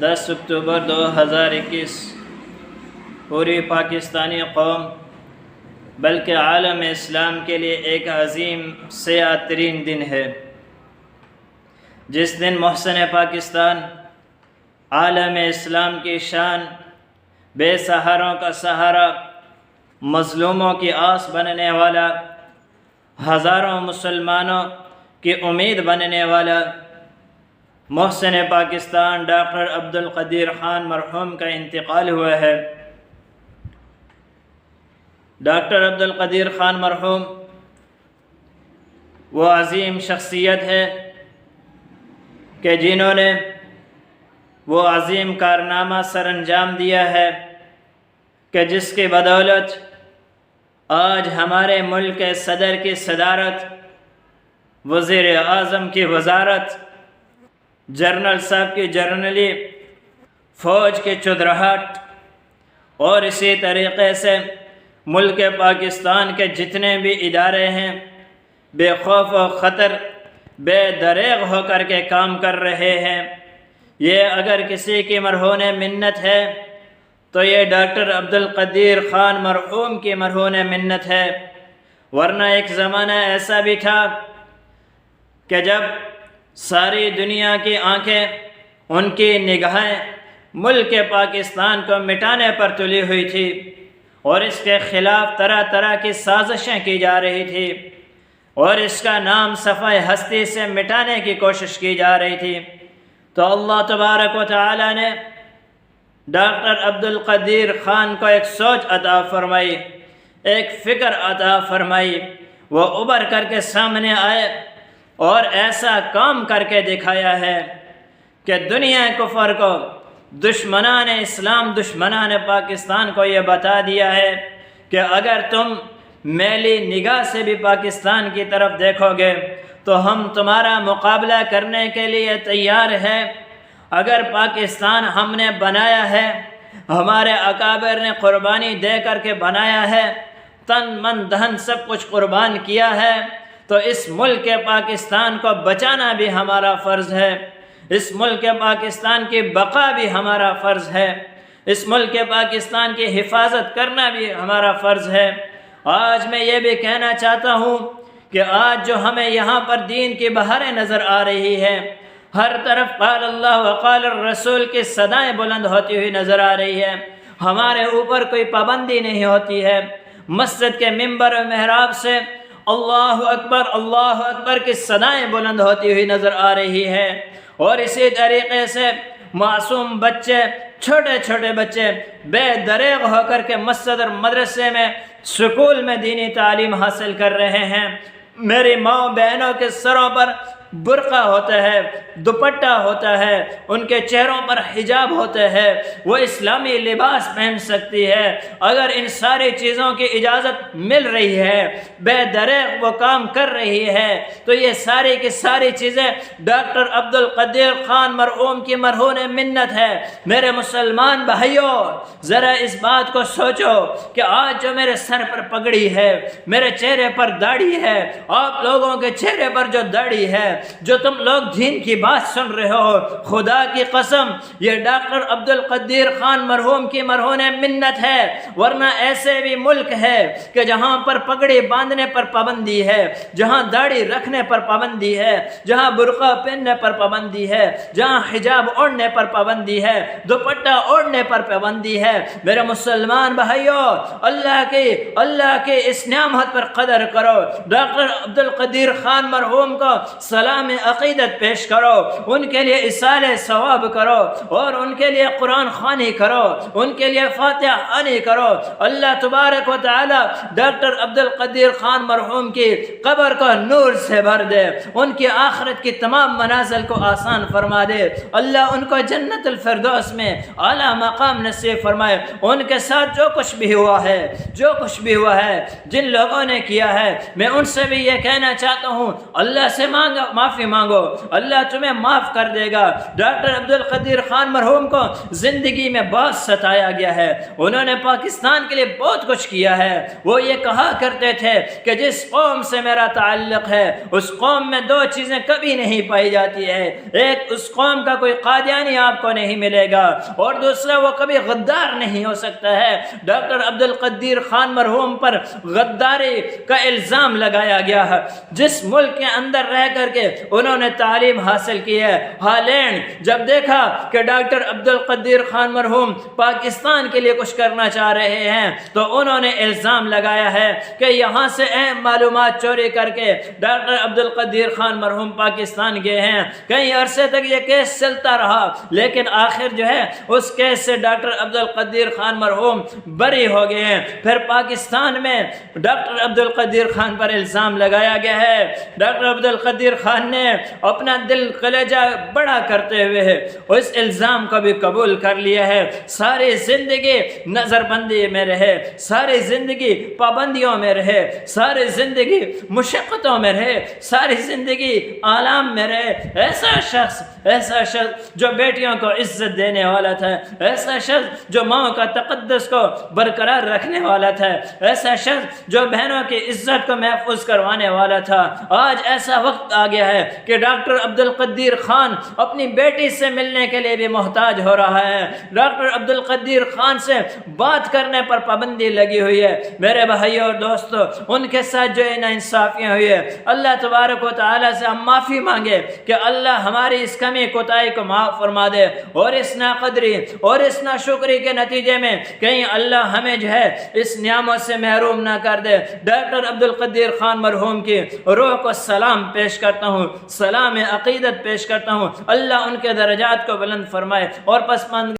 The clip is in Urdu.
10 اکتوبر 2021 پوری پاکستانی قوم بلکہ عالم اسلام کے لیے ایک عظیم سیاہ ترین دن ہے، جس دن محسن پاکستان عالم اسلام کی شان، بے سہاروں کا سہارا، مظلوموں کی آس بننے والا، ہزاروں مسلمانوں کی امید بننے والا محسن پاکستان ڈاکٹر عبدالقدیر خان مرحوم کا انتقال ہوا ہے۔ ڈاکٹر عبدالقدیر خان مرحوم وہ عظیم شخصیت ہے کہ جنہوں نے وہ عظیم کارنامہ سر انجام دیا ہے کہ جس کی بدولت آج ہمارے ملک کے صدر کی صدارت، وزیر اعظم کی وزارت، جنرل صاحب کی جنرلی، فوج کی چودراہٹ اور اسی طریقے سے ملک پاکستان کے جتنے بھی ادارے ہیں بے خوف و خطر، بے دریغ ہو کر کے کام کر رہے ہیں۔ یہ اگر کسی کی مرہون منت ہے تو یہ ڈاکٹر عبدالقدیر خان مرحوم کی مرہون منت ہے، ورنہ ایک زمانہ ایسا بھی تھا کہ جب ساری دنیا کی آنکھیں، ان کی نگاہیں ملک پاکستان کو مٹانے پر تلی ہوئی تھی اور اس کے خلاف طرح طرح کی سازشیں کی جا رہی تھی اور اس کا نام صفحہ ہستی سے مٹانے کی کوشش کی جا رہی تھی، تو اللہ تبارک و تعالی نے ڈاکٹر عبدالقدیر خان کو ایک سوچ عطا فرمائی، ایک فکر عطا فرمائی۔ وہ ابھر کر کے سامنے آئے اور ایسا کام کر کے دکھایا ہے کہ دنیا کفر کو، دشمنان اسلام، دشمنان پاکستان کو یہ بتا دیا ہے کہ اگر تم میلی نگاہ سے بھی پاکستان کی طرف دیکھو گے تو ہم تمہارا مقابلہ کرنے کے لیے تیار ہیں۔ اگر پاکستان ہم نے بنایا ہے، ہمارے اکابر نے قربانی دے کر کے بنایا ہے، تن من دھن سب کچھ قربان کیا ہے، تو اس ملک پاکستان کو بچانا بھی ہمارا فرض ہے، اس ملک پاکستان کی بقا بھی ہمارا فرض ہے، اس ملک پاکستان کی حفاظت کرنا بھی ہمارا فرض ہے۔ آج میں یہ بھی کہنا چاہتا ہوں کہ آج جو ہمیں یہاں پر دین کی بہاریں نظر آ رہی ہے، ہر طرف قال اللہ وقال الرسول کی صدائیں بلند ہوتی ہوئی نظر آ رہی ہے، ہمارے اوپر کوئی پابندی نہیں ہوتی ہے، مسجد کے ممبر و محراب سے اللہ اکبر کی صدائیں بلند ہوتی ہوئی نظر آ رہی ہے، اور اسی طریقے سے معصوم بچے، چھوٹے چھوٹے بچے بے دریغ ہو کر کے مسجد اور مدرسے میں، سکول میں دینی تعلیم حاصل کر رہے ہیں۔ میری ماں بہنوں کے سروں پر برقع ہوتا ہے، دوپٹہ ہوتا ہے، ان کے چہروں پر حجاب ہوتے ہیں، وہ اسلامی لباس پہن سکتی ہے۔ اگر ان ساری چیزوں کی اجازت مل رہی ہے، بے دریغ وہ کام کر رہی ہے، تو یہ ساری کی ساری چیزیں ڈاکٹر عبدالقدیر خان مرحوم کی مرہون منت ہے۔ میرے مسلمان بھائیوں، ذرا اس بات کو سوچو کہ آج جو میرے سر پر پگڑی ہے، میرے چہرے پر داڑھی ہے، آپ لوگوں کے چہرے پر جو داڑھی ہے، جو تم لوگ دین کی بات سن رہے ہو، خدا کی قسم یہ ڈاکٹر عبدالقدیر خان مرحوم کی مرہون منت ہے، ورنہ ایسے بھی ملک ہے کہ جہاں پر پگڑی باندھنے پر پابندی ہے، جہاں داڑھی رکھنے پر پابندی ہے، جہاں برقع پہننے پر پابندی ہے، جہاں حجاب اوڑھنے پر پابندی ہے، دوپٹہ اوڑھنے پر پابندی ہے۔ میرے مسلمان بھائیوں، اللہ کے اس نعمت پر قدر کرو، ڈاکٹر عبدالقدیر خان مرحوم کو سلام عقیدت پیش کرو، ان کے لیے اصال ثواب کرو اور ان کے لیے قرآن خوانی کرو، ان کے لیے فاتحہ خوانی کرو۔ اللہ تبارک و تعالی ڈاکٹر عبدالقدیر خان مرحوم کی قبر کو نور سے بھر دے، ان کی آخرت کی تمام منازل کو آسان فرما دے، اللہ ان کو جنت الفردوس میں اعلیٰ مقام نصیب فرمائے۔ ان کے ساتھ جو کچھ بھی ہوا ہے، جن لوگوں نے کیا ہے، میں ان سے بھی یہ کہنا چاہتا ہوں، اللہ سے معافی مانگو، اللہ تمہیں معاف کر دے گا۔ ڈاکٹر عبدالقدیر خان مرحوم کو زندگی میں بہت ستایا گیا ہے، انہوں نے پاکستان کے لیے بہت کچھ کیا ہے۔ وہ یہ کہا کرتے تھے کہ جس قوم سے میرا تعلق ہے اس قوم میں دو چیزیں کبھی نہیں پائی جاتی ہے، ایک اس قوم کا کوئی قادیانی آپ کو نہیں ملے گا، اور دوسرا وہ کبھی غدار نہیں ہو سکتا ہے۔ ڈاکٹر عبدالقدیر خان مرحوم پر غداری کا الزام لگایا گیا ہے۔ جس ملک کے اندر رہ کر کے انہوں نے تعلیم حاصل کی ہے، ہالینڈ، جب دیکھا کہ ڈاکٹر عبدالقدیر خان مرحوم پاکستان کے لیے کچھ کرنا چاہ رہے ہیں تو انہوں نے الزام لگایا ہے کہ یہاں سے اہم معلومات چوری کر کے ڈاکٹر عبدالقدیر خان مرحوم پاکستان گئے ہیں۔ کئی عرصے تک یہ کیس چلتا رہا، لیکن آخر جو ہے اس کیس سے ڈاکٹر عبدالقدیر خان مرحوم بری ہو گئے ہیں۔ پھر پاکستان میں ڈاکٹر عبدالقدیر خان پر الزام لگایا گیا ہے۔ ڈاکٹر عبدالقدیر خان نے اپنا دل کلیجہ بڑا کرتے ہوئے اس الزام کو بھی قبول کر لیا ہے۔ ساری زندگی نظر بندی میں رہے، ساری زندگی پابندیوں میں رہے، ساری زندگی مشقتوں میں رہے، ساری زندگی آلام میں رہے۔ ایسا شخص جو بیٹیوں کو عزت دینے والا تھا، ایسا شخص جو ماں کا تقدس کو برقرار رکھنے والا تھا، ایسا شخص جو بہنوں کی عزت کو محفوظ کروانے والا تھا، آج ایسا وقت آ گیا ہے کہ ڈاکٹر عبدالقدیر خان اپنی بیٹی سے ملنے کے لیے بھی محتاج ہو رہا ہے۔ ڈاکٹر عبدالقدیر خان سے بات کرنے پر پابندی لگی ہوئی ہے۔ میرے بھائیوں اور دوستو، ان کے ساتھ جو ناانصافیاں ہوئی ہے، اللہ تبارک و تعالیٰ سے ہم معافی مانگے کہ اللہ ہماری اس کمی کوتاہی کو معاف فرما دے، اور اس ناقدری اور اس ناشکری کے نتیجے میں کہیں اللہ ہمیں جو ہے اس نعمت سے محروم نہ کر دے۔ ڈاکٹر عبدالقدیر خان مرحوم کی روح کو سلام پیش کرتا ہوں، سلام عقیدت پیش کرتا ہوں۔ اللہ ان کے درجات کو بلند فرمائے اور پسماندگی